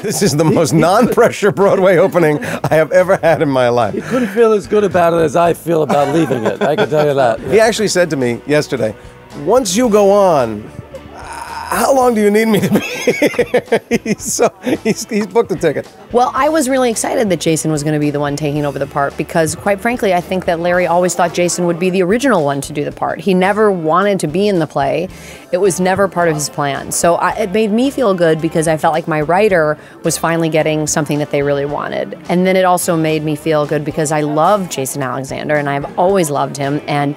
This is the most non-pressure Broadway opening I have ever had in my life. He couldn't feel as good about it as I feel about leaving it. I can tell you that. He actually said to me yesterday, once you go on, how long do you need me to be here? He's booked a ticket. Well, I was really excited that Jason was going to be the one taking over the part because, quite frankly, I think that Larry always thought Jason would be the original one to do the part. He never wanted to be in the play. It was never part of his plan. So it made me feel good because I felt like my writer was finally getting something that they really wanted. And then it also made me feel good because I love Jason Alexander and I've always loved him. And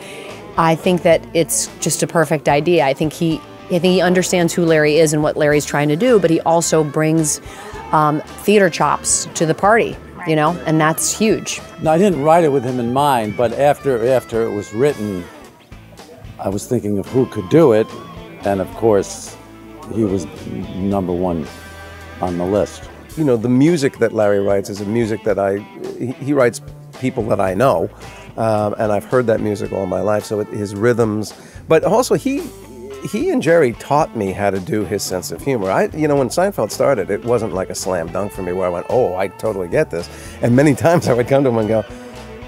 I think that it's just a perfect idea. I think he understands who Larry is and what Larry's trying to do, but he also brings theater chops to the party, you know, and that's huge. No, I didn't write it with him in mind, but after it was written, I was thinking of who could do it, and of course, he was #1 on the list. You know, the music that Larry writes is a music that he writes people that I know, and I've heard that music all my life, so his rhythms, but also he and Jerry taught me how to do his sense of humor. You know, when Seinfeld started, it wasn't like a slam dunk for me where I went, oh, I totally get this. And many times I would come to him and go,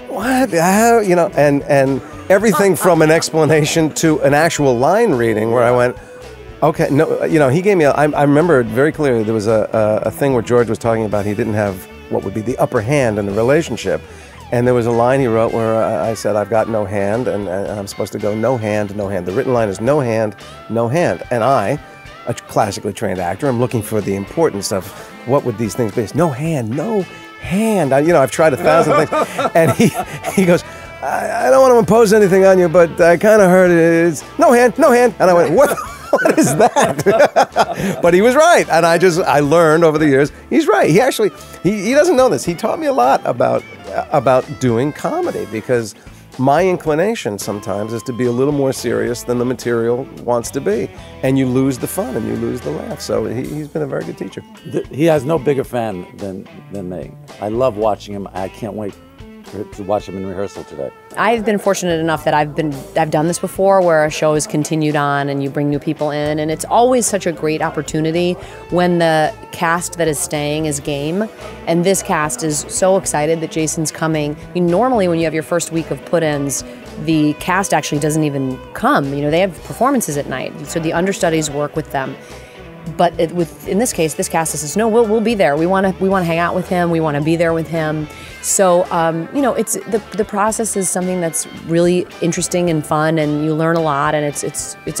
what? How? You know, and everything from an explanation to an actual line reading where I went, okay, no, you know, he gave me, I remember very clearly there was a thing where George was talking about he didn't have what would be the upper hand in the relationship. And there was a line he wrote where I said, I've got no hand, and I'm supposed to go no hand, no hand. The written line is no hand, no hand. And I, a classically trained actor, I'm looking for the importance of what would these things be. It's no hand, no hand. You know, I've tried 1,000 things. And he goes, I don't want to impose anything on you, but I kind of heard it's no hand, no hand. And I went, what is that? But he was right. And I learned over the years, he's right. He actually, he doesn't know this. He taught me a lot about doing comedy because my inclination sometimes is to be a little more serious than the material wants to be. And you lose the fun and you lose the laugh. So he's been a very good teacher. He has no bigger fan than me. I love watching him. I can't wait to watch him in rehearsal today. I've been fortunate enough that I've done this before where a show is continued on and you bring new people in, and it's always such a great opportunity when the cast that is staying is game, and this cast is so excited that Jason's coming. I mean, normally when you have your first week of put-ins, the cast actually doesn't even come. You know, they have performances at night, so the understudies work with them. But in this case, this cast says, no, we'll be there. We want to hang out with him. We want to be there with him. So you know, it's the process is something that's really interesting and fun, and you learn a lot. And it's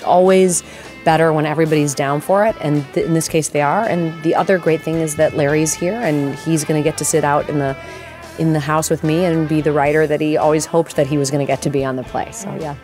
always better when everybody's down for it. And in this case, they are. And the other great thing is that Larry's here, and he's going to get to sit out in the house with me and be the writer that he always hoped that he was going to get to be on the play. So yeah.